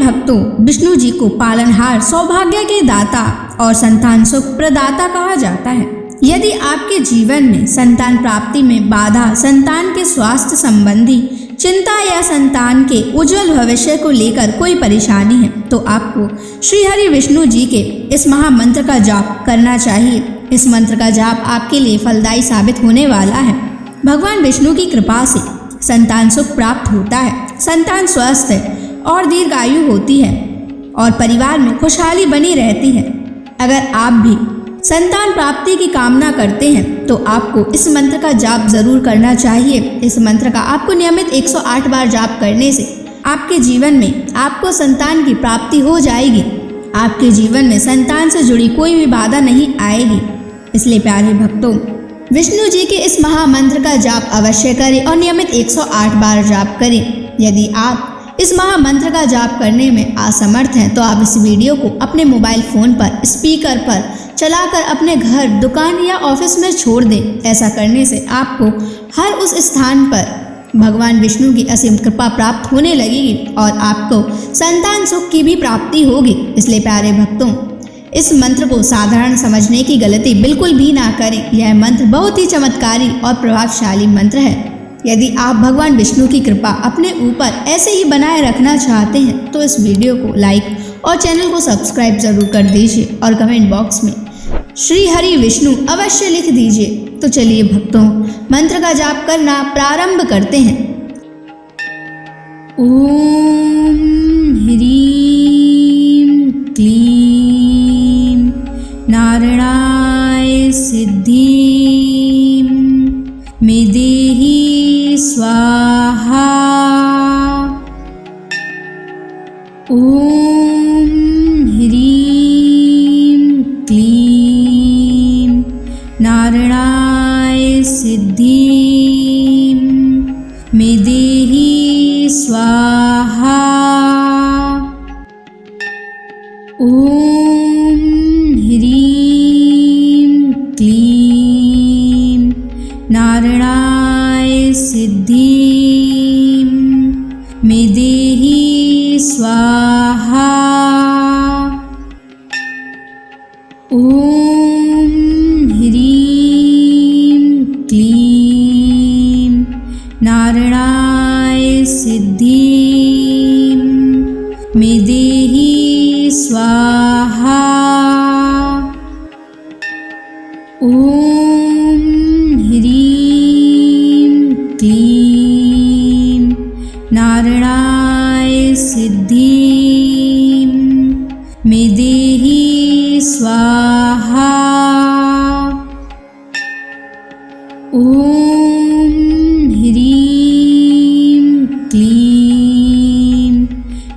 भक्तों, विष्णु जी को पालनहार, सौभाग्य के दाता और संतान सुख प्रदाता कहा जाता है। यदि आपके जीवन में संतान प्राप्ति में बाधा, संतान के स्वास्थ्य संबंधी चिंता या संतान के उज्जवल भविष्य को लेकर कोई परेशानी है, तो आपको श्री हरि विष्णु जी के इस महामंत्र का जाप करना चाहिए। इस मंत्र का जाप आपके लिए फलदायी साबित होने वाला है। भगवान विष्णु की कृपा से संतान सुख प्राप्त होता है, संतान स्वस्थ है और दीर्घायु होती है और परिवार में खुशहाली बनी रहती है। अगर आप भी संतान प्राप्ति की कामना करते हैं तो आपको इस मंत्र का जाप जरूर करना चाहिए। इस मंत्र का आपको नियमित 108 बार जाप करने से आपके जीवन में आपको संतान की प्राप्ति हो जाएगी। आपके जीवन में संतान से जुड़ी कोई भी बाधा नहीं आएगी। इसलिए प्यारे भक्तों, विष्णु जी के इस महामंत्र का जाप अवश्य करें और नियमित 108 बार जाप करें। यदि आप इस महामंत्र का जाप करने में असमर्थ हैं तो आप इस वीडियो को अपने मोबाइल फोन पर स्पीकर पर चलाकर अपने घर, दुकान या ऑफिस में छोड़ दें। ऐसा करने से आपको हर उस स्थान पर भगवान विष्णु की असीम कृपा प्राप्त होने लगेगी और आपको संतान सुख की भी प्राप्ति होगी। इसलिए प्यारे भक्तों, इस मंत्र को साधारण समझने की गलती बिल्कुल भी ना करें। यह मंत्र बहुत ही चमत्कारी और प्रभावशाली मंत्र है। यदि आप भगवान विष्णु की कृपा अपने ऊपर ऐसे ही बनाए रखना चाहते हैं तो इस वीडियो को लाइक और चैनल को सब्सक्राइब जरूर कर दीजिए और कमेंट बॉक्स में श्री हरि विष्णु अवश्य लिख दीजिए। तो चलिए भक्तों, मंत्र का जाप करना प्रारंभ करते हैं। ओम ह्रीं क्लीं नारायणाय सिद्धिं मे देहि स्वाहा। ओम ह्रीं क्लीं नारायणाय सिद्धिं मे देहि स्वाहा। ओम ह्रीं क्लीं नारायणाय सिद्धिं मे देहि स्वाहा। ओम ह्रीं क्लीं नारायणाय सिद्धिं मे देहि स्वाहा। ओम ह्रीं क्लीं नारायणाय सिद्धिं मे देहि स्वाहा। ओम ह्रीं क्लीं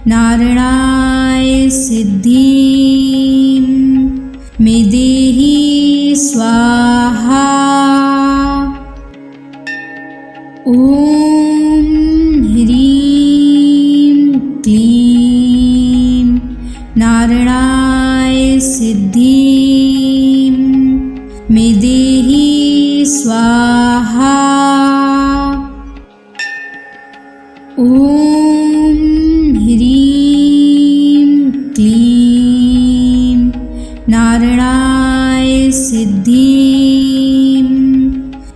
नारायणाय सिद्धिं मे देहि स्वाहा। ओम ह्रीं क्लीं नारायणाय सिद्धिं मे देहि स्वाहा। ओम ह्रीं क्लीं नारायणाय सिद्धिं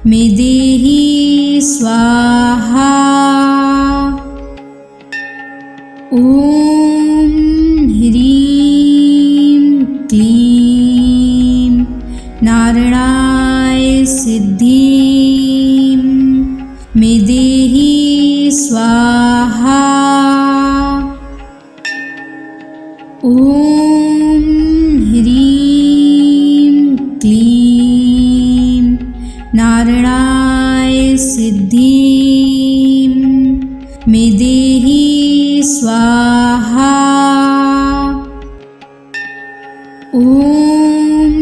मे देहि स्वाहा। ओम ह्रीं क्लीं नारायणाय सिद्धिं मे देहि स्वाहा। ओम ह्रीं क्लीं नारायणाय सिद्धिं मे देहि स्वाहा। ओम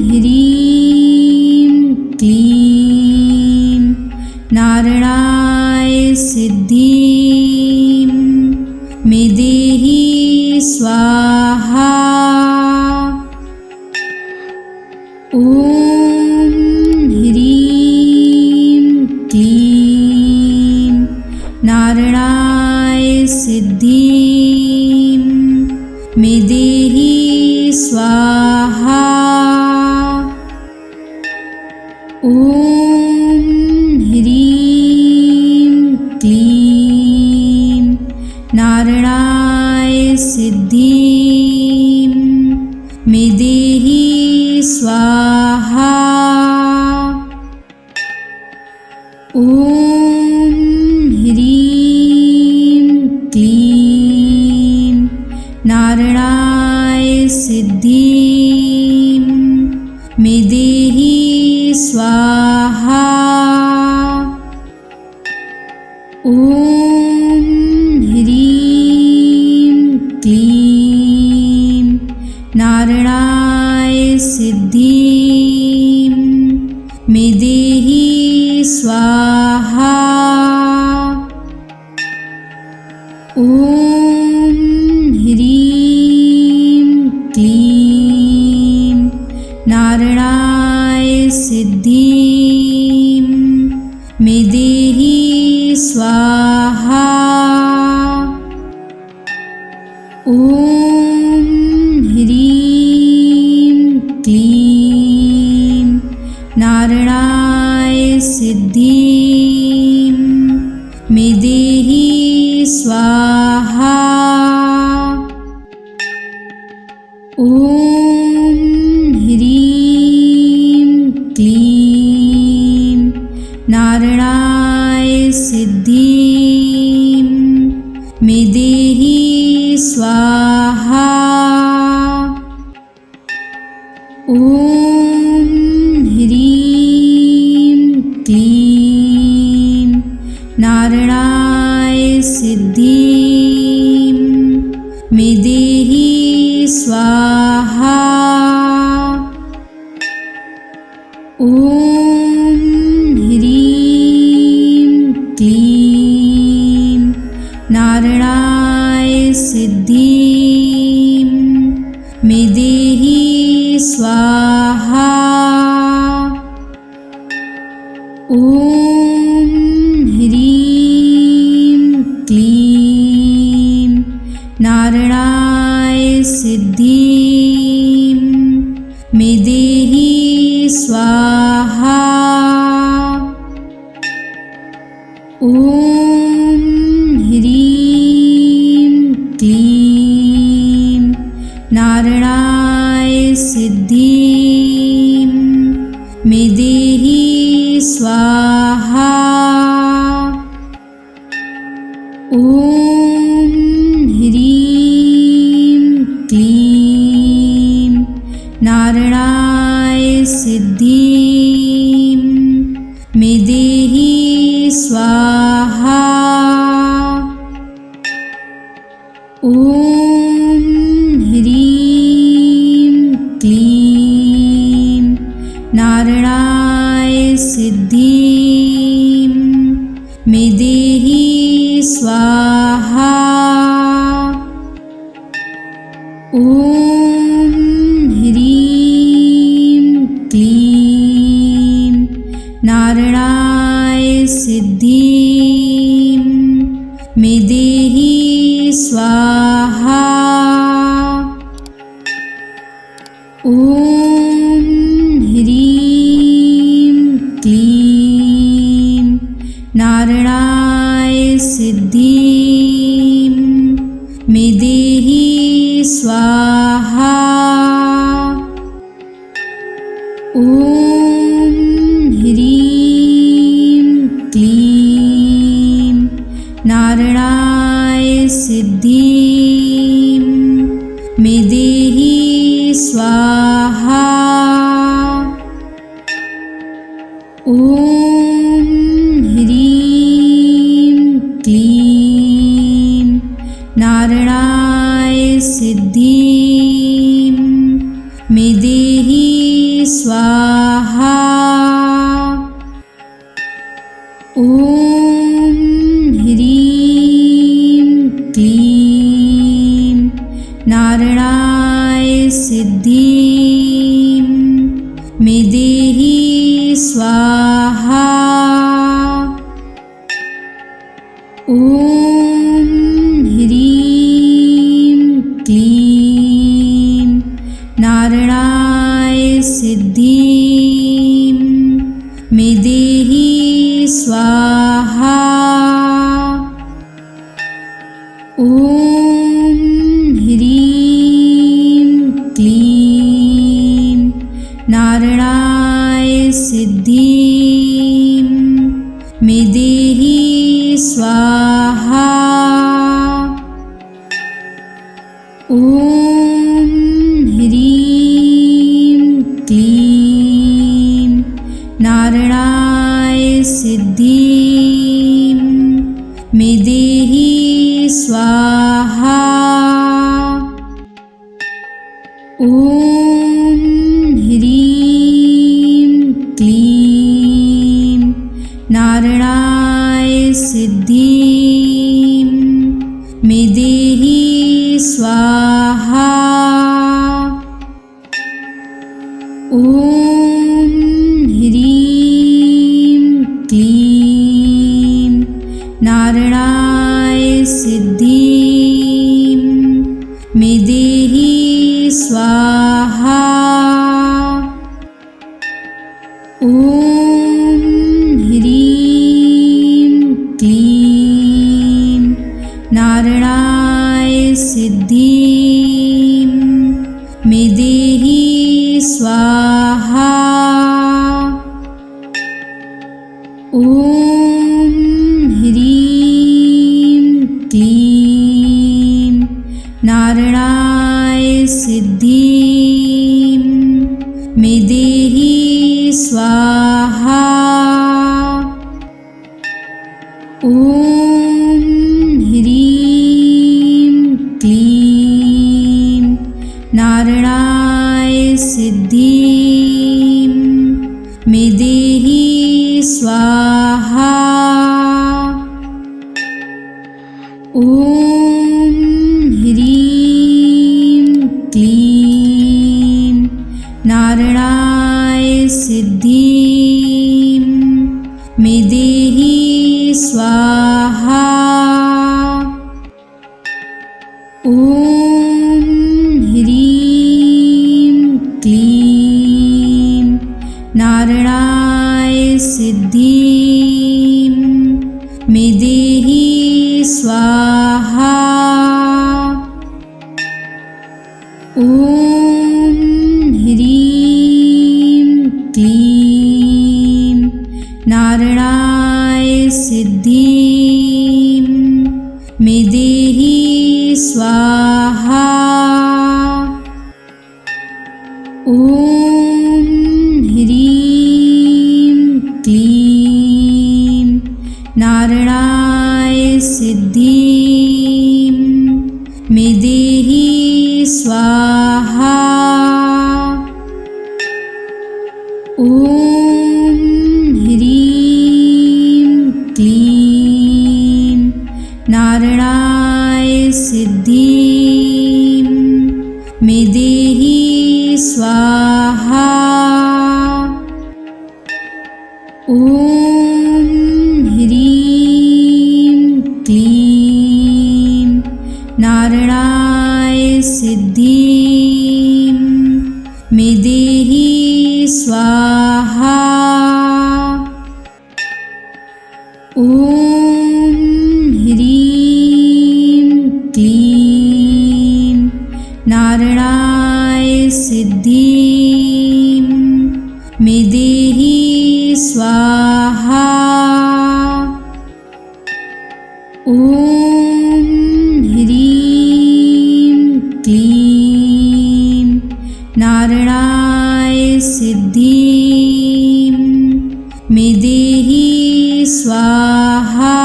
ह्रीं क्लीं नारायणाय सिद्धिं मे देहि स्वाहा। ओम ह्रीं क्लीं नारायणाय सिद्धिं स्वाहा। ॐ ह्रीं क्लीं नारायणाय सिद्धिं मे देहि स्वाहा। ॐ ह्रीं क्लीं नारायणाय सिद्धिं मे देहि स्वाहा। ॐ ह्रीं क्लीं नारायणाय सिद्धिं मे देहि स्वाहा। ॐ ह्रीं क्लीं नारायणाय सिद्धिं मे देहि स्वाहा। ॐ ह्रीं क्लीं नारायणाय सिद्धिं मे देहि स्वाहा। ॐ ह्रीं क्लीं नारायणाय सिद्धिं मे देहि स्वाहा। ॐ ह्रीं क्लीं नारायणाय सिद्धिं मे देहि स्वाहा। ॐ ह्रीं क्लीं नारायणाय सिद्धिं मे देहि स्वाहा। ॐ ह्रीं क्लीं नारायणाय सिद्धिं मे देहि स्वाहा। ॐ ह्रीं क्लीं नारायणाय सिद्धिं मे देहि स्वाहा। ॐ ह्रीं क्लीं नारायणाय सिद्धिं मे देहि स्वाहा। ॐ ह्रीं क्लीं नारायणाय सिद्धिं मे देहि स्वाहा। ॐ ह्रीं क्लीं नारायणाय सिद्धिं मे देहि स्वाहा। ॐ ह्रीं क्लीं नारायणाय सिद्धिं मे देहि स्वाहा। ॐ ह्रीं क्लीं नारायणाय सिद्धिं मे देहि स्वाहा। ॐ ह्रीं क्लीं नारायणाय सिद्धिं मे देहि स्वाहा। ॐ ह्रीं क्लीं नारायणाय सिद्धिं मे देहि स्वाहा। ॐ ह्रीं क्लीं स्वाहा। ॐ ह्रीं क्लीं नारायणाय सिद्धिं मे देहि स्वाहा। ॐ ह्रीं क्लीं नारायणाय सिद्धिं मे देहि स्वाहा। ॐ ह्रीं क्लीं नारायणाय सिद्धिं मे देहि स्वाहा। ॐ ह्रीं क्लीं नारायणाय सिद्धिं मे देहि स्वाहा। ॐ ह्रीं क्लीं नारायणाय सिद्धिं मे देहि स्वाहा। ॐ ह्रीं क्लीं नारायणाय सिद्धिं मे देहि स्वाहा। ॐ ह्रीं क्लीं नारायणाय सिद्धिं मे देहि स्वाहा। ॐ ह्रीं क्लीं नारायणाय सिद्धिं मे देहि स्वाहा। ॐ ह्रीं क्लीं नारायणाय सिद्धिं मे देहि स्वाहा। ॐ ह्रीं क्लीं नारायणाय सिद्धिं मे देहि स्वाहा। ॐ ह्रीं क्लीं नारायणाय सिद्धिं मे देहि स्वाहा। ॐ ह्रीं क्लीं नारायणाय सिद्धिं मे देहि स्वाहा। ॐ ह्रीं क्लीं नारायणाय सिद्धिं मे देहि स्वाहा। ॐ ह्रीं क्लीं नारायणाय सिद्धिं मे देहि स्वाहा। ॐ ह्रीं क्लीं नारायणाय सिद्धिं मे देहि स्वाहा।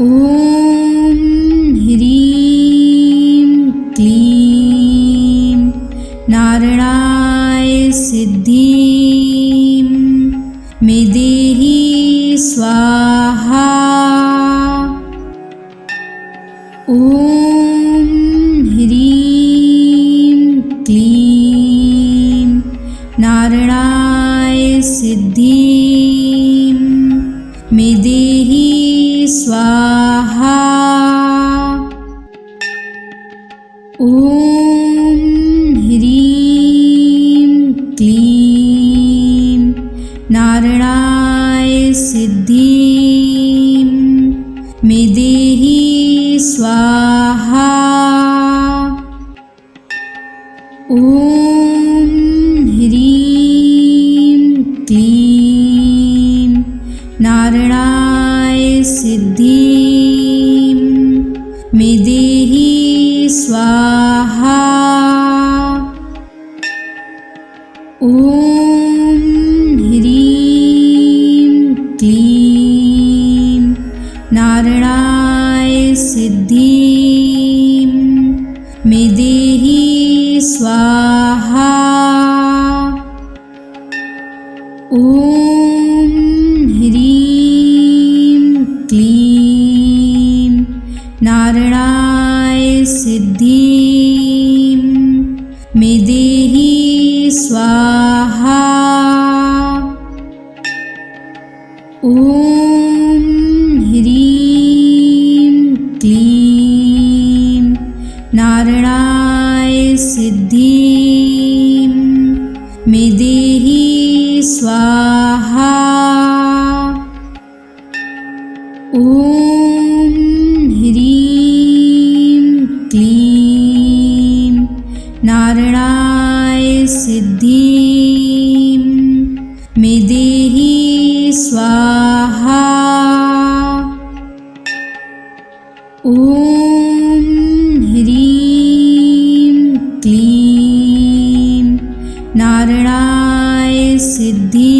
ॐ ह्रीं क्लीं नारायणाय सिद्धिं मे देहि स्वाहा। ॐ ह्रीं क्लीं नारायणाय सिद्धिं मे देहि स्वाहा। ॐ ह्रीं क्लीं नारायणाय सिद्धिं मे देहि स्वाहा। ॐ ह्रीं क्लीं नारायणाय सिद्धिं मे देहि स्वाहा। ॐ ह्रीं क्लीं नारायणाय सिद्धिं मे देहि स्वाहा। ॐ ह्रीं क्लीं नारायणाय सिद्धिं मे देहि स्वाहा। ॐ ह्रीं क्लीं नारायणाय सिद्धिं मे देहि स्वाहा। ॐ ह्रीं क्लीं नारायणाय सिद्धिं मे देहि स्वाहा। ॐ ह्रीं क्लीं नारायणाय सिद्धिं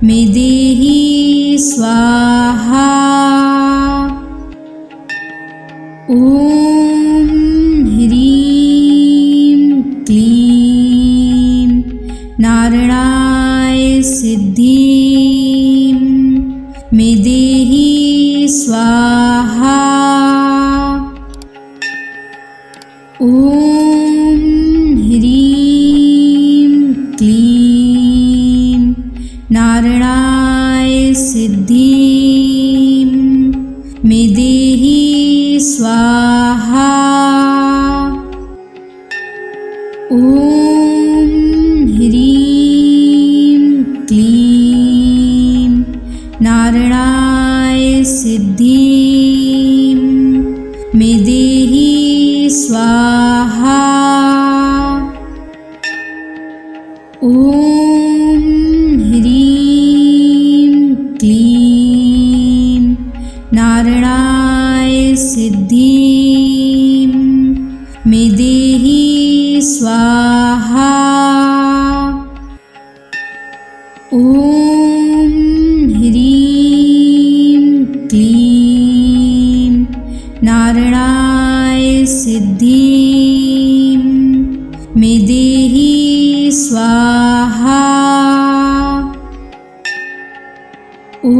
मे देहि स्वाहा। ॐ ह्रीं क्लीं नारायणाय सिद्धिं मे देहि स्वाहा। ॐ ह्रीं क्लीं नारायणाय सिद्धिं मे देहि स्वाहा। ॐ ह्रीं क्लीं नारायणाय सिद्धिं मे देहि स्वाहा। ॐ ह्रीं क्लीं नारायणाय सिद्धिं मे देहि स्वाहा। ॐ ह्रीं क्लीं नारायणाय सिद्धिं मे देहि स्वाहा। ॐ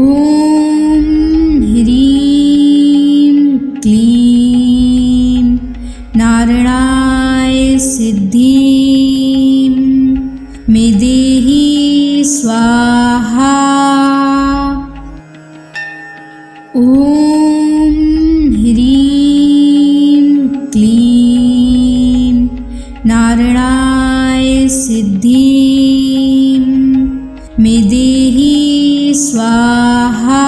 ह्रीं क्लीं नारायणाय सिद्धिं मे देहि स्वाहा। ॐ ह्रीं क्लीं नारायणाय सिद्धिं मे देहि स्वाहा।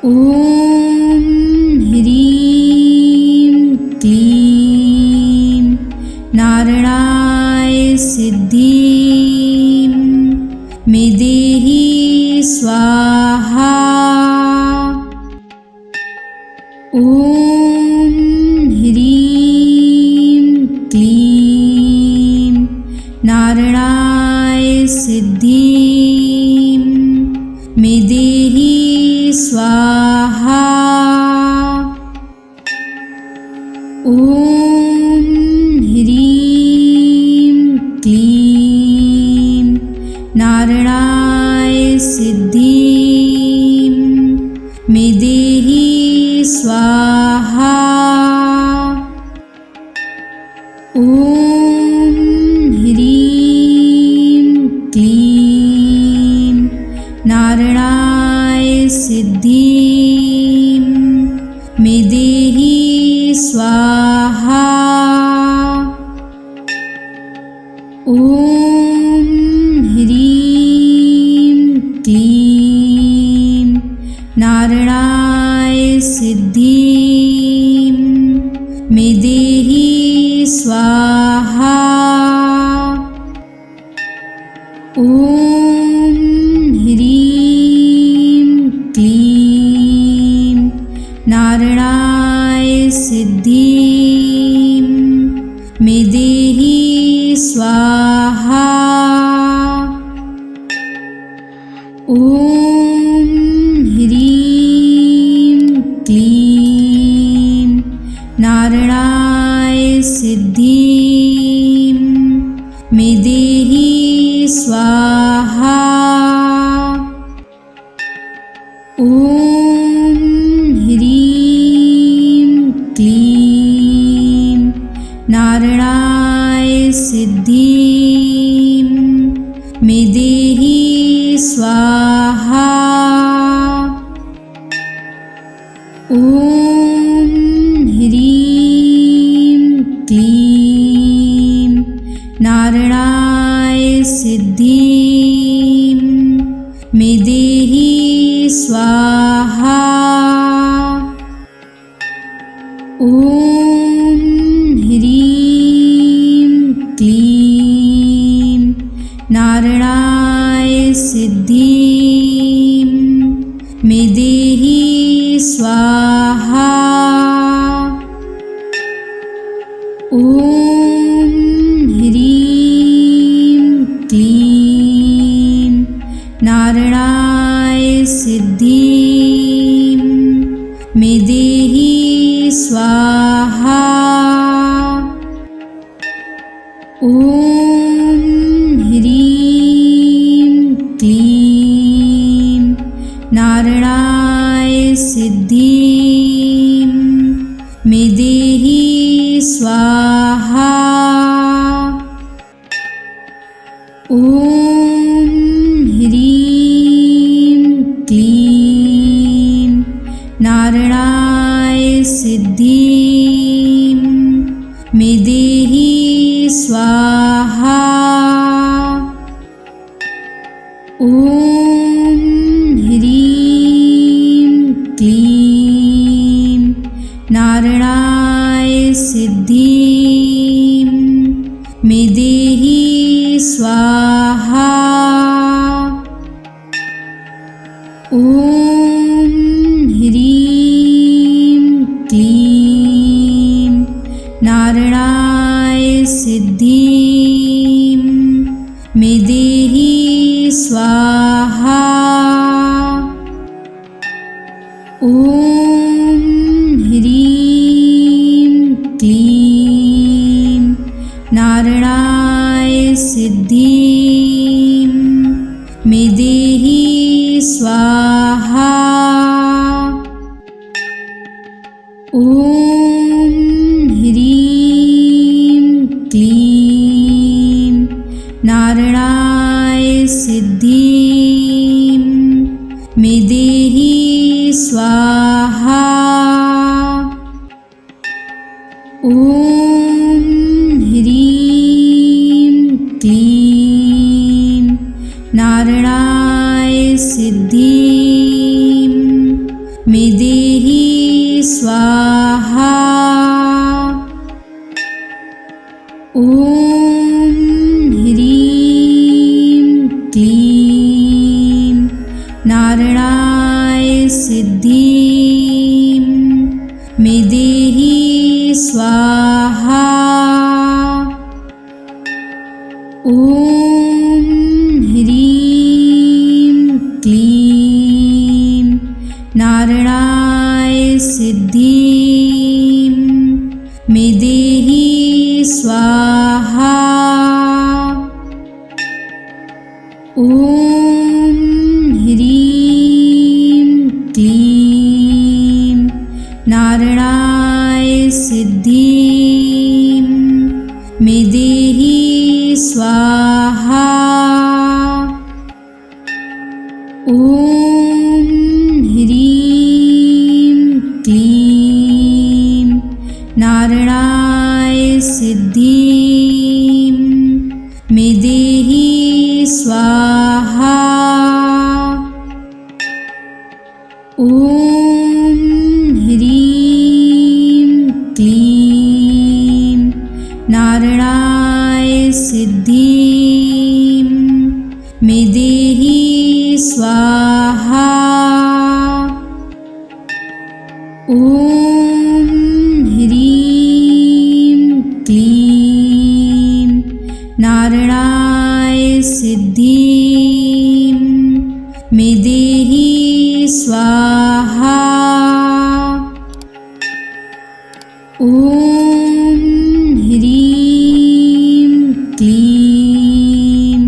ॐ ह्रीं क्लीं नारायणाय सिद्धिं मे देहि स्वाहा। ॐ ह्रीं क्लीं नारायणाय सिद्धिं मे देहि स्वाहा। ॐ ह्रीं क्लीं नारायणाय सिद्धिं मे देहि स्वाहा। ॐ ह्रीं क्लीं नारायणाय सिद्धिं मे देहि स्वाहा। ॐ ॐ ह्रीं क्लीं नारायणाय सिद्धिं मे देहि स्वाहा। ॐ ह्रीं क्लीं नारायणाय सिद्धिं मे देहि स्वाहा। ॐ ह्रीं क्लीं नारायणाय सिद्धिं मे देहि स्वाहा। ॐ ह्रीं क्लीं नारायणाय सिद्धिं मे देहि स्वाहा। ॐ ह्रीं क्लीं नारायणाय सिद्धिं मे देहि स्वाहा। ॐ ह्रीं क्लीं नारायणाय सिद्धिं मे देहि स्वाहा। ॐ ह्रीं क्लीं नारायणाय सिद्धिं मे देहि स्वाहा। ॐ ह्रीं क्लीं नारायणाय सिद्धिं मे देहि स्वाहा। ॐ ह्रीं क्लीं नारायणाय सिद्धिं मे देहि स्वाहा। ॐ ह्रीं क्लीं नारायणाय सिद्धिं मे देहि स्वाहा। ॐ ह्रीं क्लीं नारायणाय सिद्धिं मे देहि स्वाहा। ॐ ह्रीं क्लीं नारायणाय सिद्धिं मे देहि स्वाहा। ॐ ह्रीं क्लीं नारायणाय सिद्धिं मे देहि स्वाहा। ॐ ह्रीं क्लीं नारायणाय सिद्धिं मे देहि स्वाहा। ॐ ह्रीं क्लीं नारायणाय सिद्धिं मे देहि स्वाहा। ॐ ह्रीं क्लीं नारायणाय सिद्धिं मे देहि स्वाहा। ॐ ह्रीं क्लीं नारायणाय सिद्धिं मे देहि स्वाहा। ॐ ह्रीं क्लीं नारायणाय सिद्धिं स्वाहा। ॐ ह्रीं क्लीं नारायणाय सिद्धिं मे देहि स्वाहा। ॐ ह्रीं क्लीं नारायणाय सिद्धिं मे देहि स्वाहा। ॐ ह्रीं क्लीं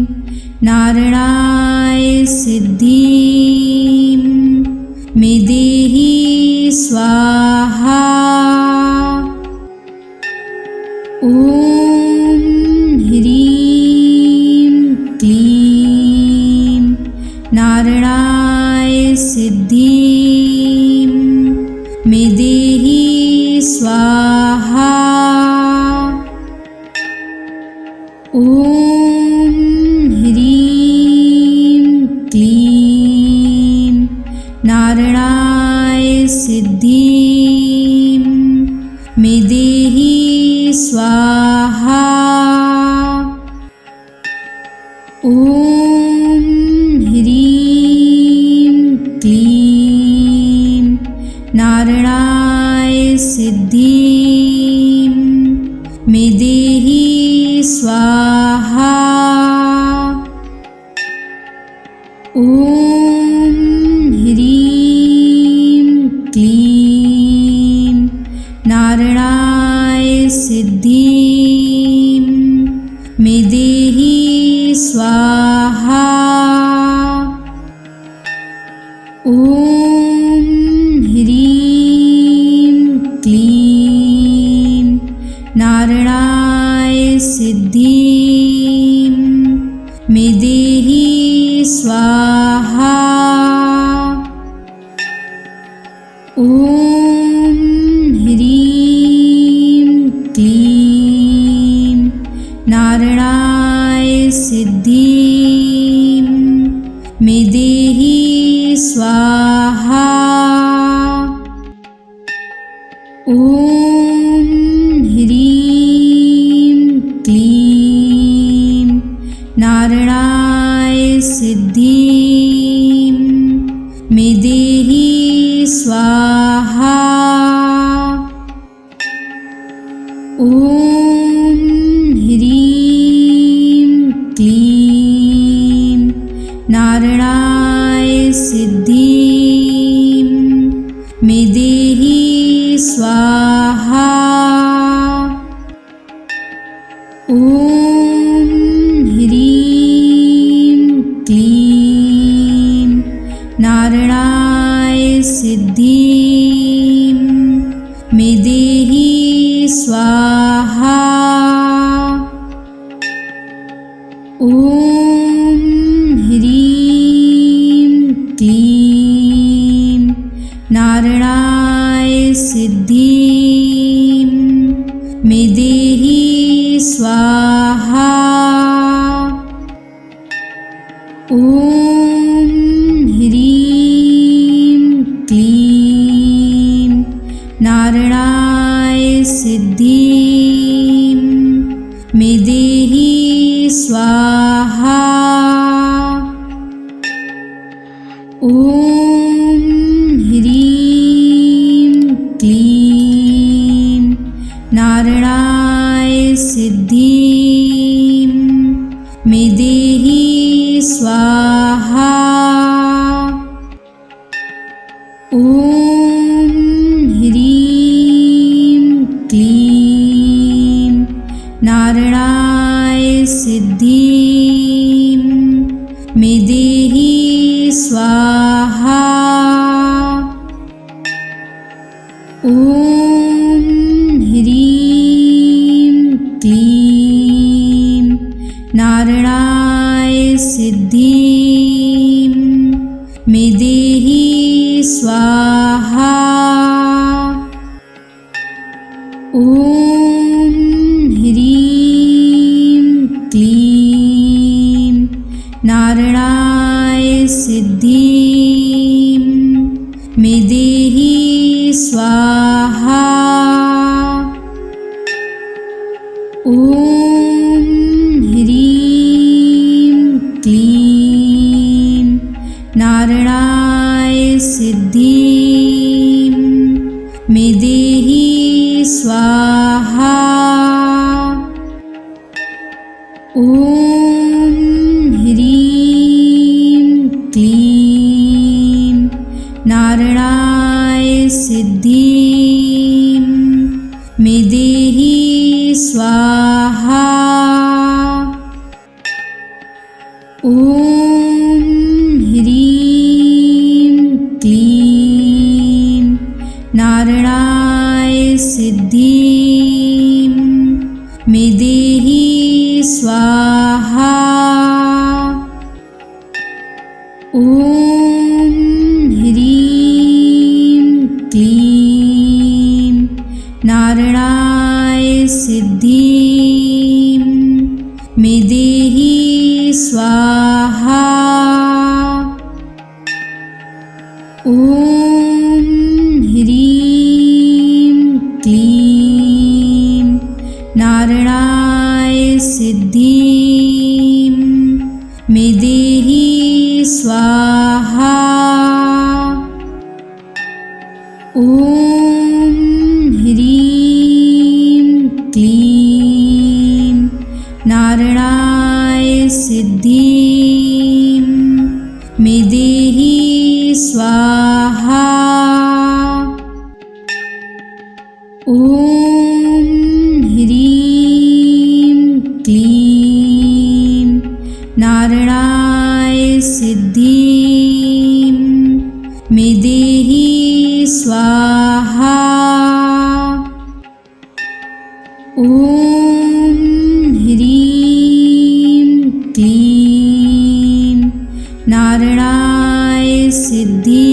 नारायणाय सिद्धिं मे देहि स्वाहा। ॐ ह्रीं क्लीं नारायणाय सिद्धिं मे देहि स्वाहा। ॐ ह्रीं क्लीं नारायणाय सिद्धिं मे देहि स्वाहा। ॐ ह्रीं क्लीं नारायणाय सिद्धिं मे देहि स्वाहा। ॐ ह्रीं क्लीं नारायणाय सिद्धिं मे देहि स्वाहा। ॐ ह्रीं क्लीं नारायणाय सिद्धिं मे देहि स्वाहा। ॐ ह्रीं क्लीं नारायणाय सिद्धिं मे देहि स्वाहा। ॐ ह्रीं क्लीं नारायणाय सिद्धिं मे देहि स्वाहा। ॐ ह्रीं क्लीं नारायणाय सिद्धिं मे देहि स्वाहा। ॐ ह्रीं क्लीं नारायणाय सिद्धिं मे देहि स्वाहा। ॐ ह्रीं क्लीं नारायणाय सिद्धिं मे देहि स्वाहा। ॐ ह्रीं क्लीं नारायणाय सिद्धिं मे देहि स्वाहा। ॐ ह्रीं क्लीं नारायणाय सिद्धिं मे देहि स्वाहा। ॐ ह्रीं क्लीं नारायणाय सिद्धिं मे देहि स्वाहा। ॐ ह्रीं क्लीं नारायणाय सिद्धिं मे देहि स्वाहा। ॐ ह्रीं क्लीं ॐ ह्रीं क्लीं नारायणाय सिद्धिं मे देहि स्वाहा। ॐ ह्रीं क्लीं नारायणाय सिद्धिं मे देहि स्वाहा। ॐ ह्रीं क्लीं नारायणाय सिद्धिं मे देहि स्वाहा। ॐ ह्रीं क्लीं नारायणाय सिद्धिं मे देहि स्वाहा। ॐ ह्रीं क्लीं नारायणाय सिद्धिं मे देहि स्वाहा। ॐ ह्रीं क्लीं नारायणाय सिद्धिं मे देहि स्वाहा। ॐ ह्रीं क्लीं नारायणाय सिद्धिं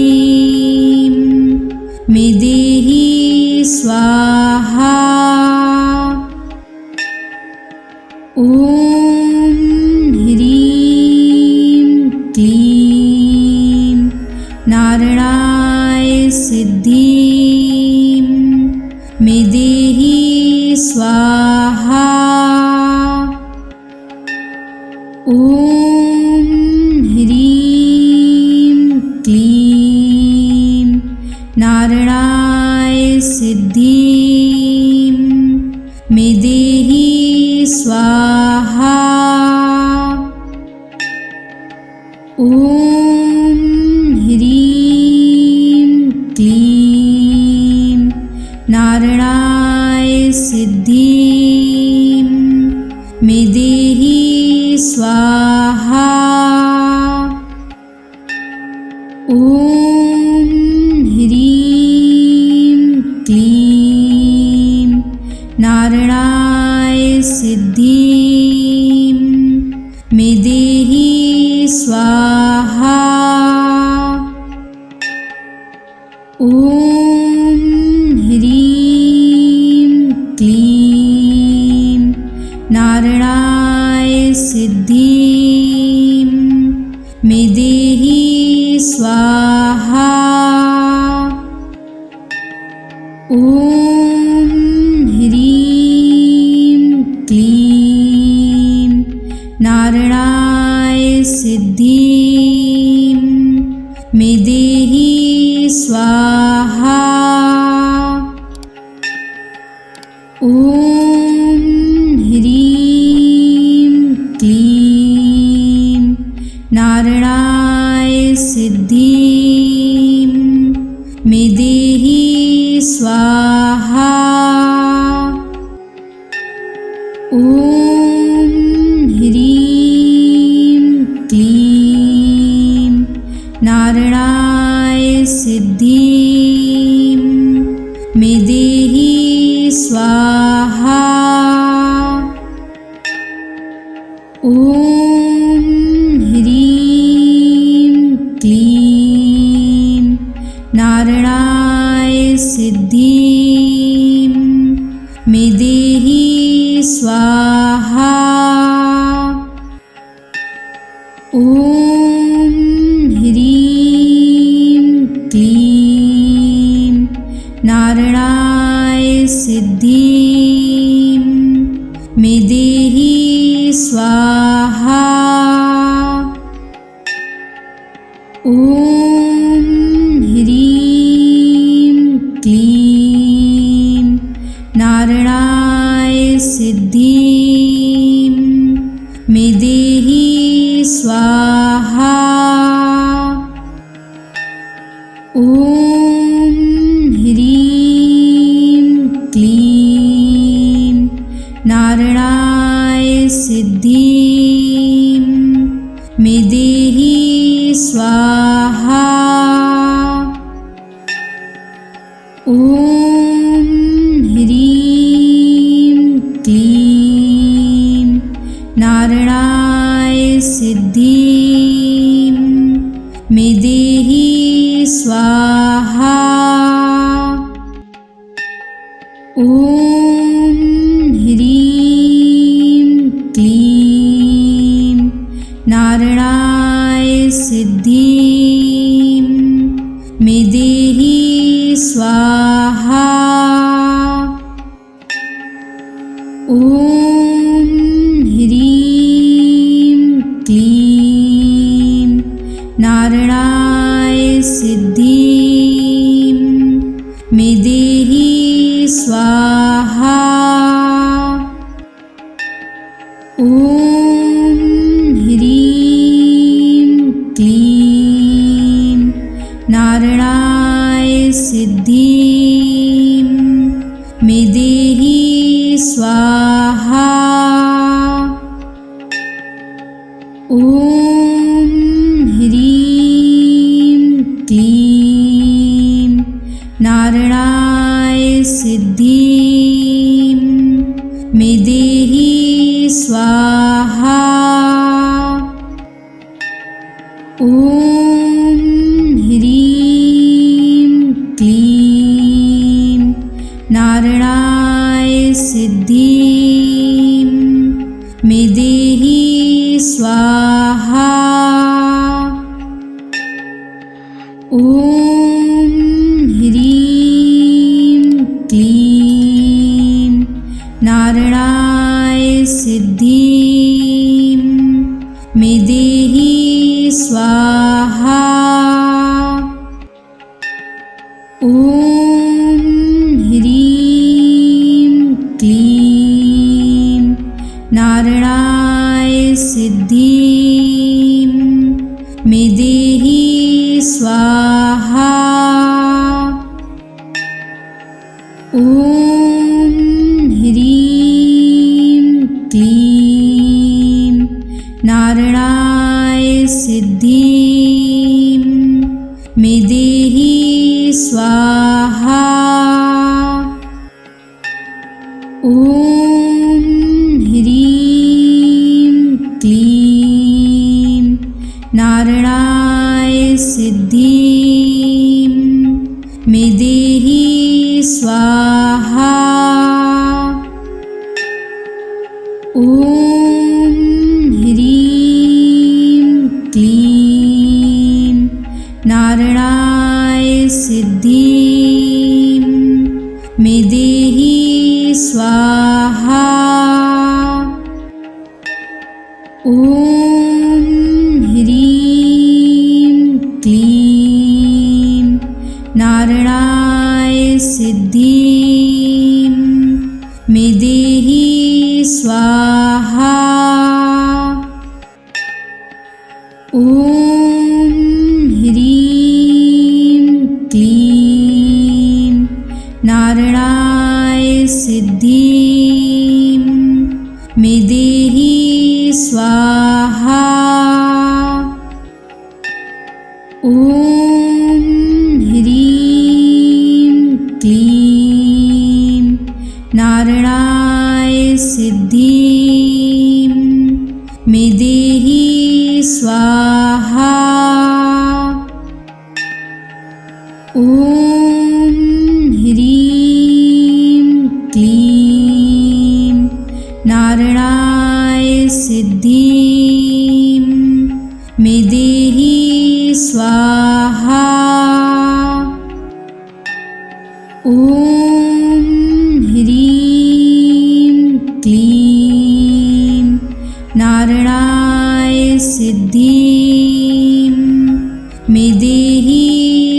मे देहि स्वाहा। ॐ ह्रीं क्लीं नारायणाय सिद्धिं मे देहि स्वाहा। ॐ ह्रीं क्लीं नारायणाय सिद्धिं मे देहि स्वाहा। ॐ ह्रीं क्लीं नारायणाय सिद्धिं मे देहि स्वाहा। ॐ ह्रीं क्लीं नारायणाय सिद्धिं मे देहि स्वाहा। ॐ ह्रीं क्लीं नारायणाय सिद्धिं मे देहि स्वाहा। ॐ ह्रीं क्लीं नारायणाय सिद्धिं मे देहि स्वाहा। ॐ ह्रीं क्लीं नारायणाय सिद्धिं मे देहि स्वाहा। ॐ ह्रीं क्लीं नारायणाय सिद्धिं मे देहि स्वाहा। ॐ ह्रीं क्लीं नारायणाय सिद्धिं मे देहि स्वाहा। ॐ ह्रीं क्लीं नारायणाय सिद्धिं मे देहि स्वाहा। ॐ ह्रीं क्लीं नारायणाय सिद्धिं स्वाहा। ॐ ह्रीं क्लीं नारायणाय सिद्धिं मे देहि स्वाहा। ॐ ह्रीं क्लीं नारायणाय सिद्धिं मे देहि स्वाहा। ॐ ह्रीं क्लीं नारायणाय सिद्धिं मे देहि स्वाहा। ॐ ह्रीं क्लीं नारायणाय सिद्धिं मे देहि स्वाहा। ॐ ह्रीं क्लीं नारायणाय सिद्धिं मे देहि स्वाहा। ॐ ह्रीं क्लीं नारायणाय सिद्धिं मे देहि स्वाहा। ॐ ह्रीं क्लीं नारायणाय सिद्धिं मे देहि स्वाहा। ॐ ह्रीं क्लीं नारायणाय सिद्धिं मे देहि स्वाहा। ॐ ह्रीं क्लीं नारायणाय सिद्धिं मे देहि स्वाहा। ॐ ह्रीं क्लीं नारायणाय सिद्धिं मे देहि स्वाहा। ॐ ह्रीं क्लीं नारायणाय सिद्धिं मे देहि स्वाहा। ॐ ह्रीं क्लीं नारायणाय सिद्धिं मे देहि स्वाहा। ॐ ह्रीं क्लीं नारायणाय सिद्धिं मे देहि स्वाहा। ॐ ह्रीं क्लीं नारायणाय सिद्धिं मे देहि स्वाहा। ॐ ह्रीं क्लीं नारायणाय सिद्धिं मे देहि स्वाहा। ॐ ह्रीं क्लीं नारायणाय सिद्धिं मे देहि स्वाहा। ॐ ह्रीं क्लीं नारायणाय सिद्धिं मे देहि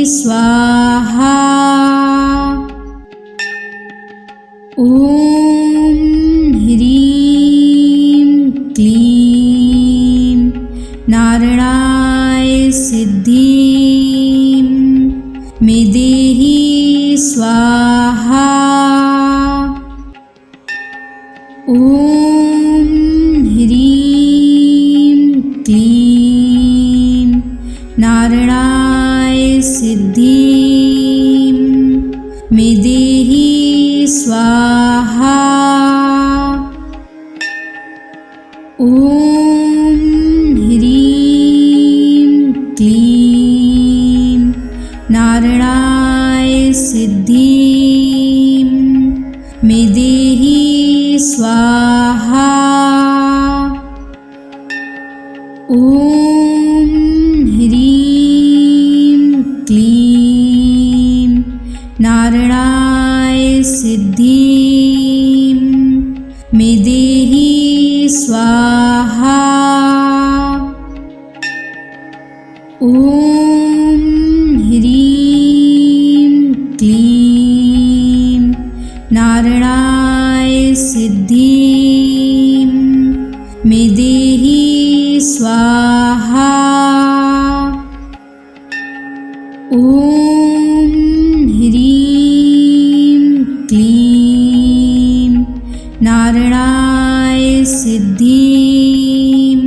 स्वाहा। ॐ ह्रीं क्लीं नारायणाय सिद्धिं मे देहि स्वाहा। ॐ ह्रीं क्लीं नारायणाय सिद्धिं मे देहि स्वाहा। ॐ ह्रीं क्लीं नारायणाय सिद्धिं मे देहि स्वाहा। ॐ ह्रीं क्लीं नारायणाय सिद्धिं मे देहि स्वाहा। ॐ ह्रीं क्लीं नारायणाय सिद्धिं मे देहि स्वाहा। ॐ ह्रीं क्लीं नारायणाय सिद्धिं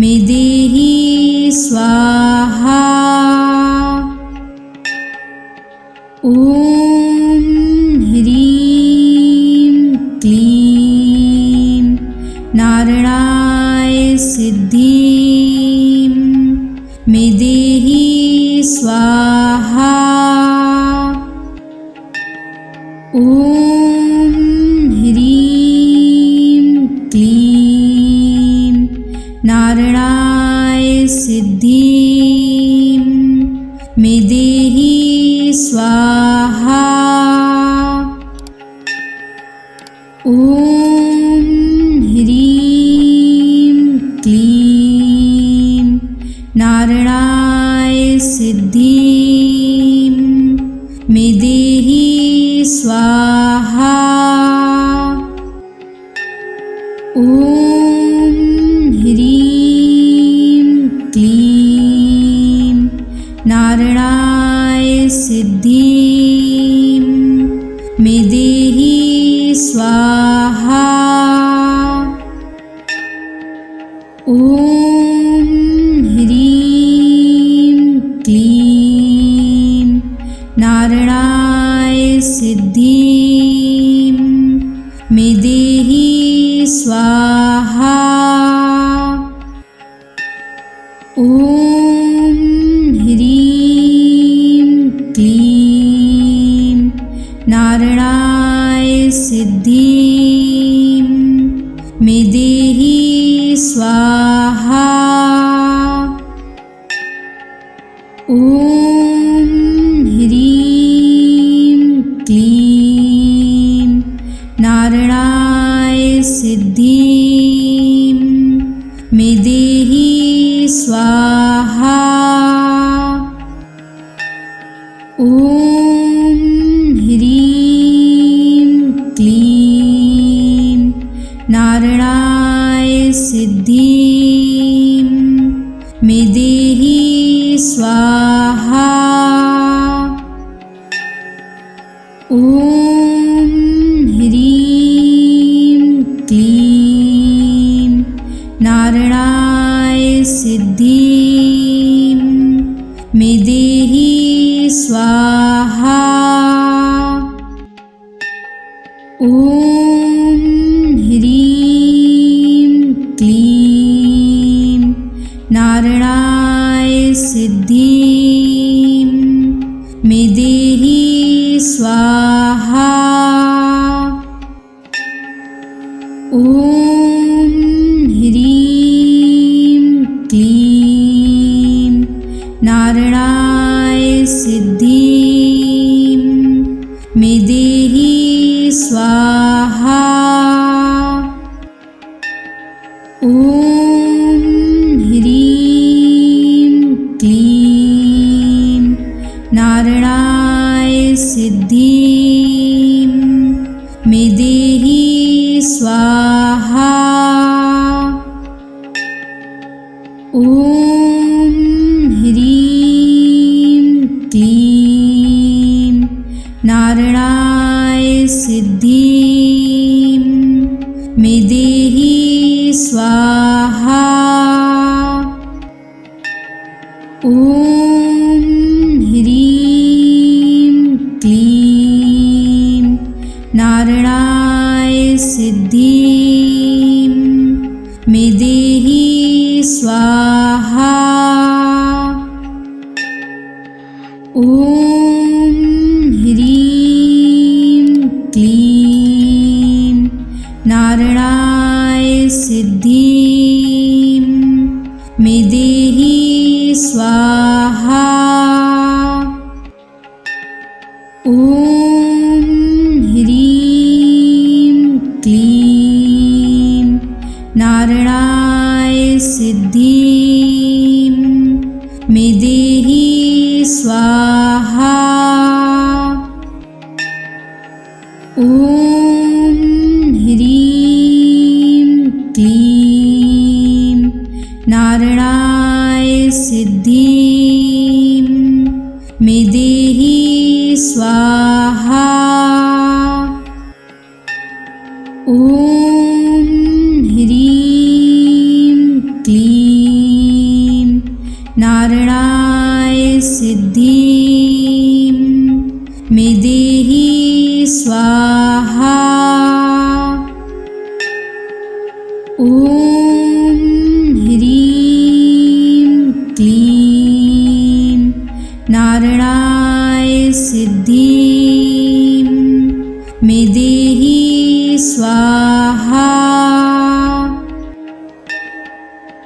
मे देहि स्वाहा। ॐ ह्रीं क्लीं नारायणाय सिद्धिं मे देहि स्वाहा। ॐ ह्रीं क्लीं नारायणाय सिद्धिं मे देहि स्वाहा। ॐ ह्रीं क्लीं नारायणाय सिद्धिं मे देहि स्वाहा। ॐ ह्रीं क्लीं नारायणाय सिद्धिं मे देहि स्वाहा। ॐ ह्रीं क्लीं नारायणाय सिद्धिं मे देहि स्वाहा। ॐ ह्रीं क्लीं नारायणाय सिद्धिं मे देहि स्वाहा। ॐ ह्रीं क्लीं नारायणाय सिद्धिं मे देहि स्वाहा। ॐ ह्रीं क्लीं नारायणाय सिद्धिं मे देहि स्वाहा। ॐ ह्रीं क्लीं नारायणाय सिद्धिं मे देहि स्वाहा। ॐ ह्रीं क्लीं नारायणाय सिद्धिं मे देहि स्वाहा। ॐ ह्रीं क्लीं नारायणाय सिद्धिं मे देहि स्वाहा। ॐ ह्रीं क्लीं नारायणाय सिद्धिं मे देहि स्वाहा। ॐ ॐ ह्रीं क्लीं नारायणाय सिद्धिं मे देहि स्वाहा। ॐ ह्रीं क्लीं नारायणाय सिद्धिं मे देहि स्वाहा। ॐ ह्रीं क्लीं नारायणाय सिद्धिं मे देहि स्वाहा। ॐ ह्रीं क्लीं नारायणाय सिद्धिं मे देहि स्वाहा। ॐ ह्रीं क्लीं नारायणाय सिद्धिं मे देहि स्वाहा। ॐ ह्रीं क्लीं नारायणाय सिद्धिं मे देहि स्वाहा। ॐ ह्रीं क्लीं नारायणाय सिद्धिं मे देहि स्वाहा।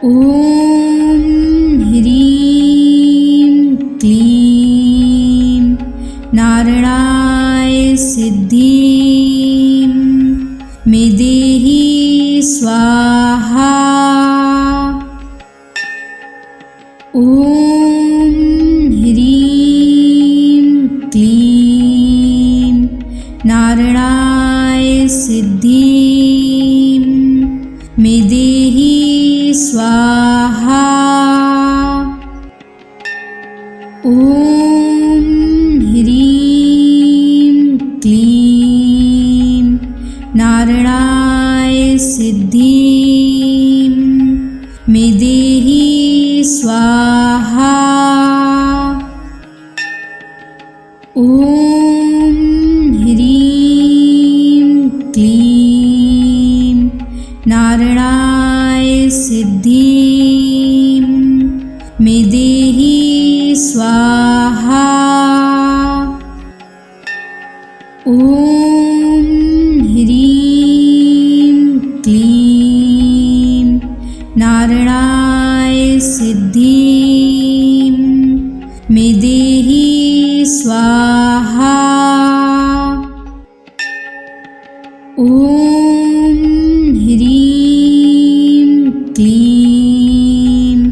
ॐ ह्रीं क्लीं नारायणाय सिद्धिं मे देहि स्वाहा। ॐ ह्रीं क्लीं नारायणाय सिद्धिं मे देहि स्वाहा। ॐ ह्रीं क्लीं नारायणाय सिद्धिं मे देहि स्वाहा। ॐ ह्रीं क्लीं नारायणाय सिद्धिं मे देहि स्वाहा। ॐ ह्रीं क्लीं नारायणाय सिद्धिं मे देहि स्वाहा। ॐ ह्रीं क्लीं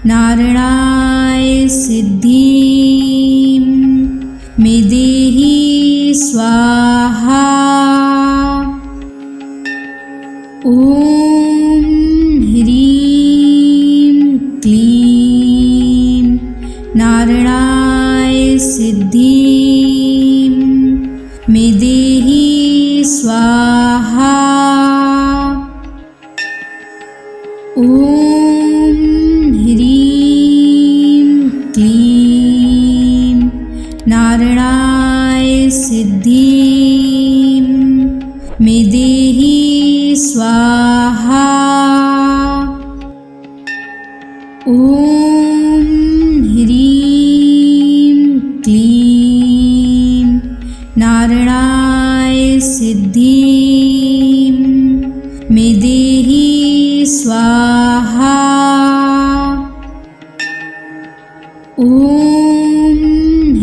नारायणाय सिद्धिं मे देहि स्वाहा। ॐ ह्रीं क्लीं नारायणाय सिद्धिं मे देहि स्वाहा। ॐ ह्रीं क्लीं नारायणाय सिद्धिं मे देहि स्वाहा। ॐ ह्रीं क्लीं नारायणाय सिद्धिं मे देहि स्वाहा। ॐ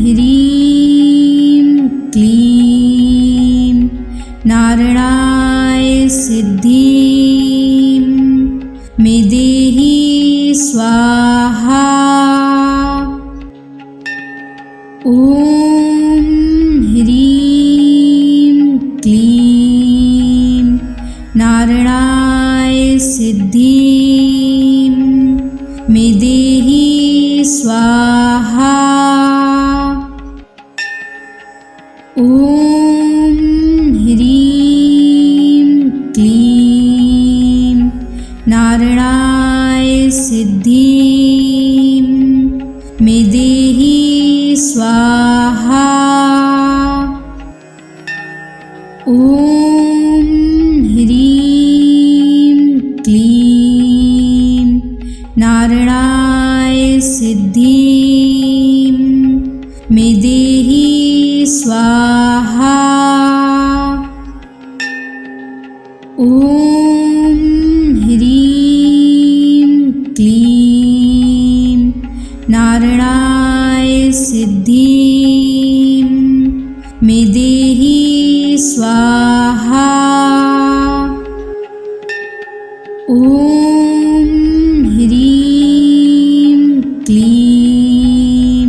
ह्रीं क्लीं नारायणाय सिद्धिं मे देहि स्वाहा। ॐ ह्रीं क्लीं नारायणाय सिद्धिं मे मे देहि स्वाहा। ॐ ह्रीं क्लीं नारायणाय सिद्धिं मे देहि स्वाहा। ॐ ह्रीं क्लीं नारायणाय सिद्धिं मे देहि स्वाहा। ॐ ह्रीं क्लीं नारायणाय सिद्धिं मे देहि स्वाहा। ॐ ह्रीं क्लीं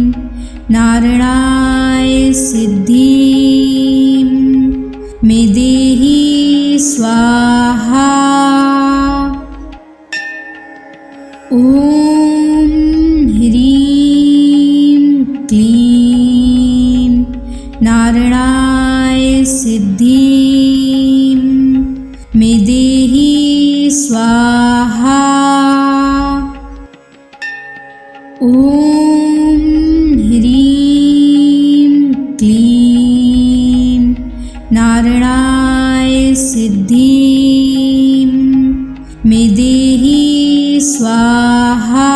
नारायणाय सिद्धिं मे देहि स्वाहा। ॐ ह्रीं क्लीं नारायणाय सिद्धिं मे देहि स्वाहा। ॐ ह्रीं क्लीं नारायणाय सिद्धिं मे देहि स्वाहा।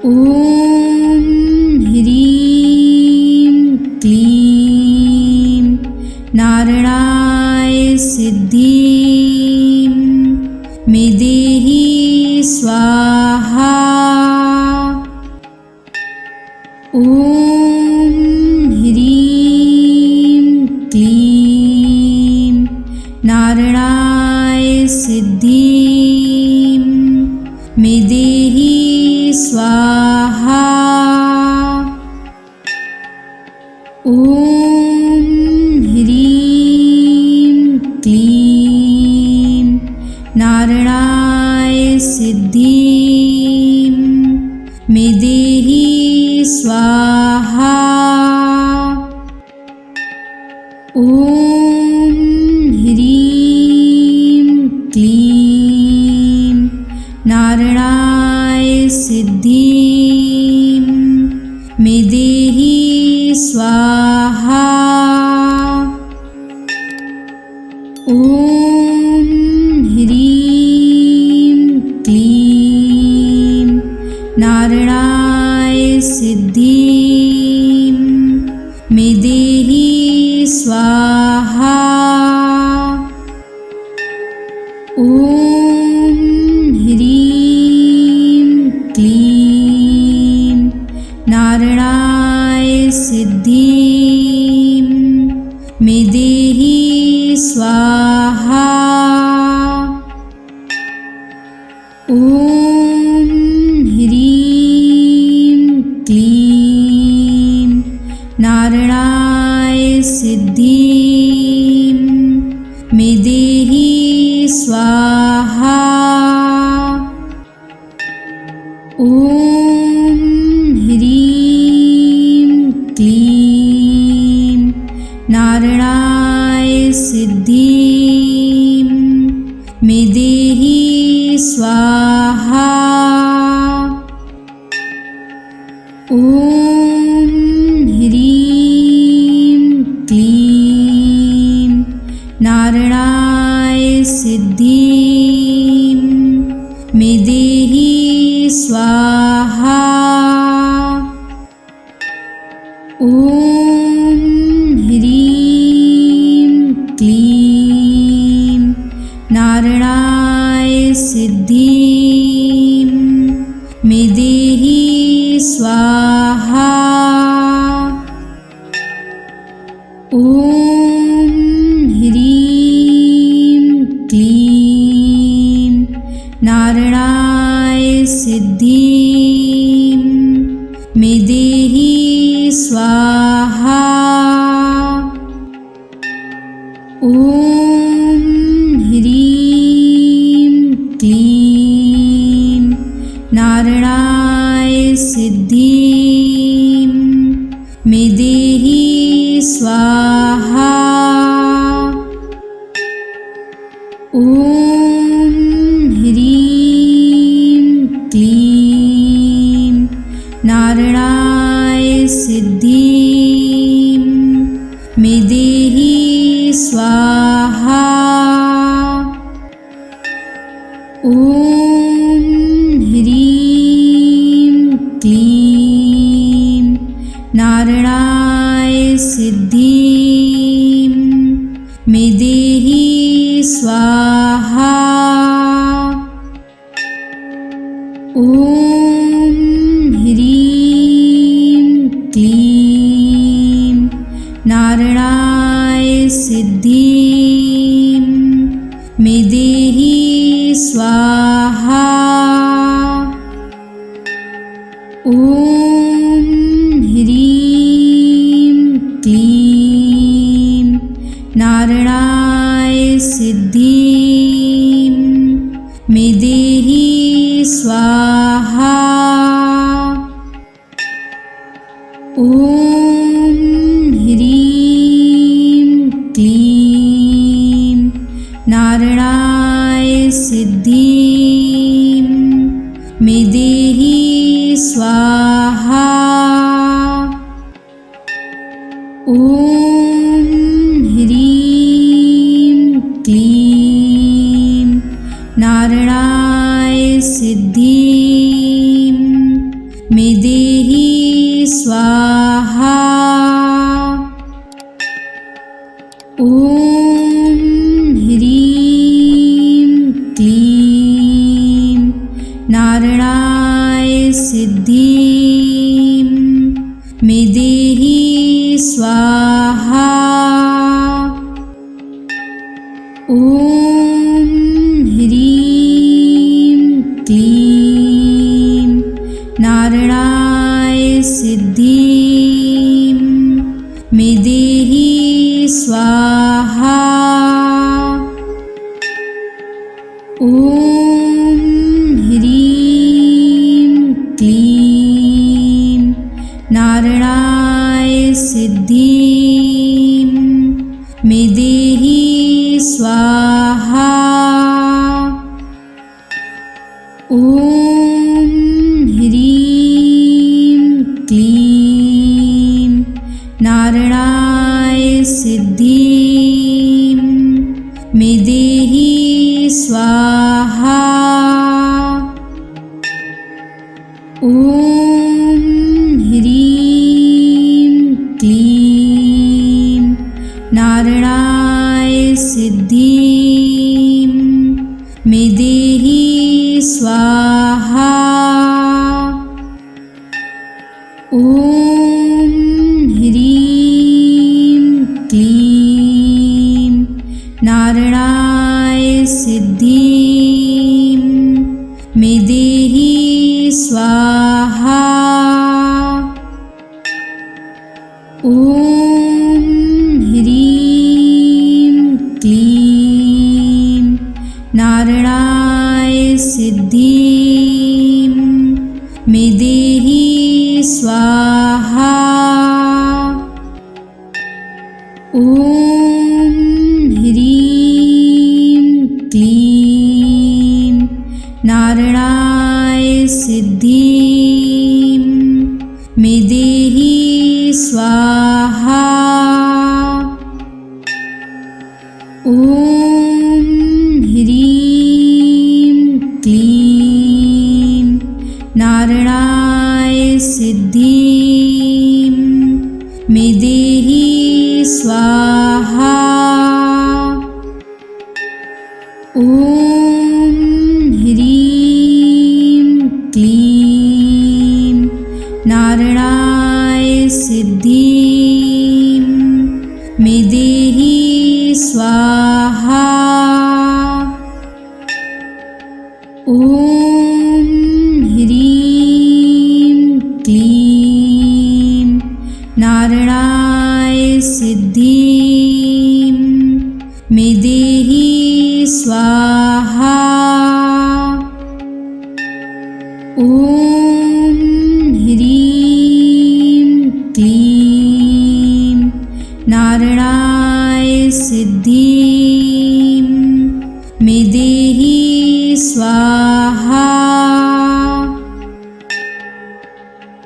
ॐ ह्रीं क्लीं नारायणाय सिद्धिं मे देहि स्वाहा। ॐ ह्रीं क्लीं नारायणाय सिद्धिं मे देहि स्वाहा। ॐ ह्रीं क्लीं नारायणाय सिद्धिं मे देहि स्वाहा। ॐ ह्रीं क्लीं नारायणाय सिद्धिं मे देहि स्वाहा। ॐ ह्रीं क्लीं नारायणाय सिद्धिं मे देहि स्वाहा। ॐ ह्रीं क्लीं नारायणाय सिद्धिं मे देहि स्वाहा। ॐ ह्रीं क्लीं नारायणाय सिद्धिं मे देहि स्वाहा। ॐ ह्रीं क्लीं नारायणाय सिद्धिं मे देहि स्वाहा। ॐ ह्रीं क्लीं नारायणाय सिद्धिं मे देहि स्वाहा। ॐ ह्रीं क्लीं नारायणाय सिद्धिं मे देहि स्वाहा। ॐ ह्रीं क्लीं नारायणाय सिद्धिं मे देहि स्वाहा। ॐ ह्रीं क्लीं ह्रीं क्लीं नारायणाय सिद्धिं मे देहि स्वाहा। ॐ ह्रीं क्लीं नारायणाय सिद्धिं मे देहि स्वाहा। ॐ ह्रीं क्लीं नारायणाय सिद्धिं मे देहि स्वाहा। ॐ ह्रीं क्लीं नारायणाय सिद्धिं मे देहि स्वाहा। ॐ ह्रीं क्लीं नारायणाय सिद्धिं मे देहि स्वाहा। ॐ ह्रीं क्लीं नारायणाय सिद्धिं मे देहि स्वाहा। ॐ ह्रीं क्लीं नारायणाय सिद्धिं मे देहि स्वाहा। ॐ ह्रीं क्लीं नारायणाय सिद्धिं मे देहि स्वाहा। ॐ ह्रीं क्लीं नारायणाय सिद्धिं मे देहि स्वाहा। ॐ ह्रीं क्लीं नारायणाय सिद्धिं मे देहि स्वाहा। ॐ ह्रीं क्लीं नारायणाय सिद्धिं मे देहि स्वाहा। ॐ ह्रीं क्लीं नारायणाय सिद्धिं मे देहि स्वाहा। ॐ ह्रीं क्लीं नारायणाय सिद्धिं मे देहि स्वाहा। ॐ ह्रीं क्लीं नारायणाय सिद्धिं मे देहि स्वाहा। ॐ ह्रीं क्लीं नारायणाय सिद्धिं मे देहि स्वाहा। ॐ ह्रीं क्लीं नारायणाय सिद्धिं मे देहि स्वाहा। ॐ ह्रीं क्लीं नारायणाय सिद्धिं मे देहि स्वाहा। ॐ ह्रीं क्लीं नारायणाय सिद्धिं मे देहि देहि स्वाहा।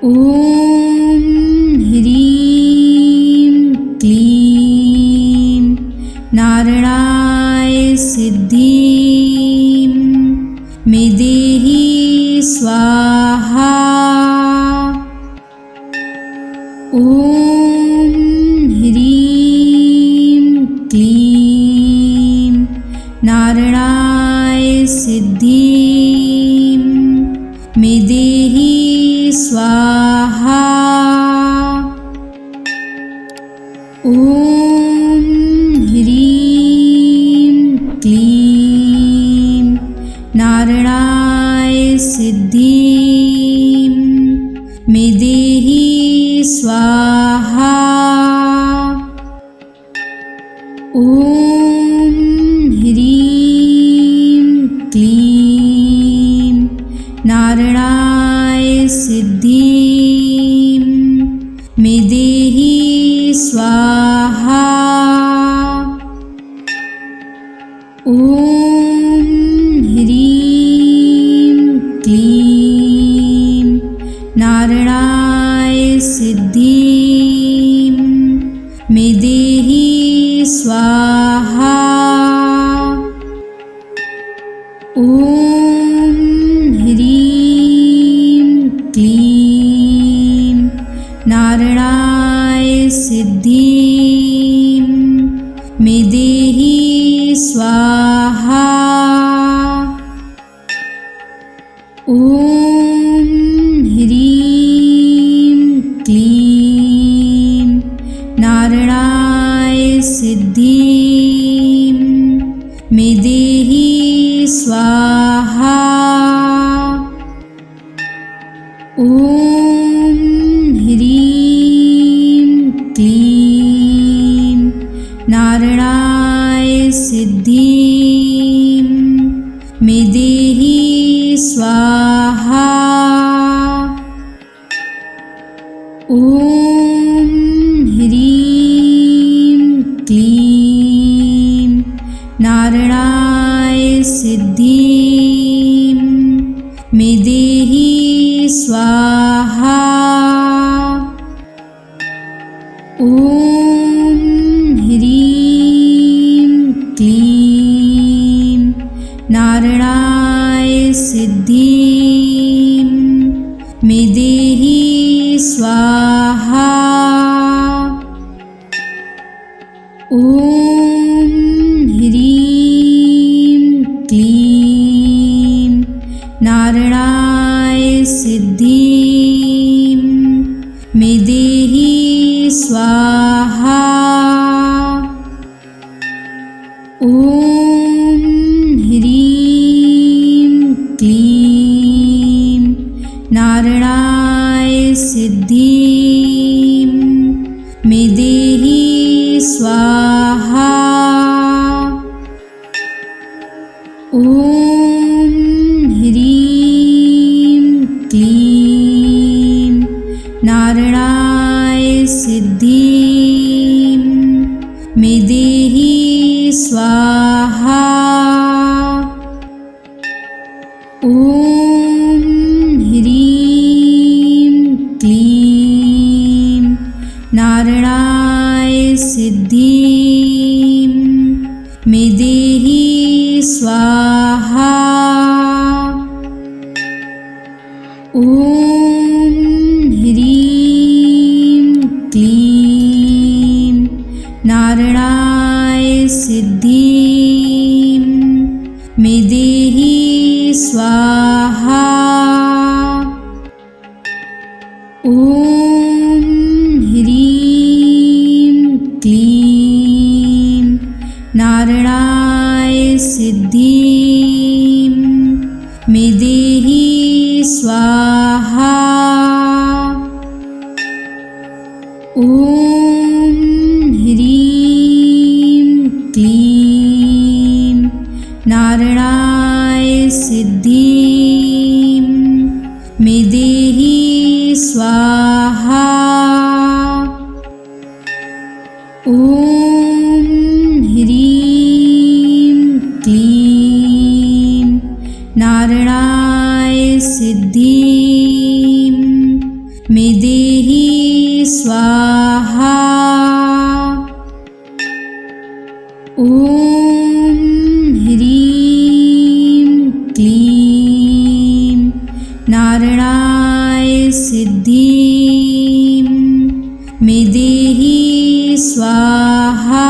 ॐ ह्रीं क्लीं नारायणाय सिद्धिं मे देहि स्वाहा। ॐ ह्रीं क्लीं नारायणाय सिद्धिं मे देहि स्वाहा। ॐ ह्रीं क्लीं नारायणाय सिद्धिं मे देहि स्वाहा। ॐ ह्रीं क्लीं नारायणाय सिद्धिं मे देहि स्वाहा। ॐ ह्रीं क्लीं नारायणाय सिद्धिं मे देहि स्वाहा। ॐ ह्रीं क्लीं नारायणाय सिद्धिं मे देहि स्वाहा। ॐ ह्रीं क्लीं नारायणाय सिद्धिं मे देहि स्वाहा। ॐ ह्रीं क्लीं नारायणाय सिद्धिं मे देहि स्वाहा। ॐ ह्रीं क्लीं नारायणाय सिद्धिं मे देहि स्वाहा। ॐ ह्रीं क्लीं नारायणाय सिद्धिं मे देहि स्वाहा। ॐ ह्रीं क्लीं नारायणाय सिद्धिं मे देहि स्वाहा। ॐ ह्रीं क्लीं नारायणाय सिद्धिं मे देहि स्वाहा। ॐ ह्रीं क्लीं नारायणाय सिद्धिं मे देहि स्वाहा। ॐ ह्रीं क्लीं नारायणाय सिद्धिं मे देहि स्वाहा। ॐ ह्रीं क्लीं नारायणाय सिद्धिं मे देहि स्वाहा। ॐ ह्रीं क्लीं नारायणाय सिद्धिं मे देहि स्वाहा। ॐ ह्रीं क्लीं नारायणाय सिद्धिं मे देहि स्वाहा। ॐ ह्रीं क्लीं नारायणाय सिद्धिं मे देहि स्वाहा। ॐ ह्रीं क्लीं नारायणाय सिद्धिं मे देहि स्वाहा।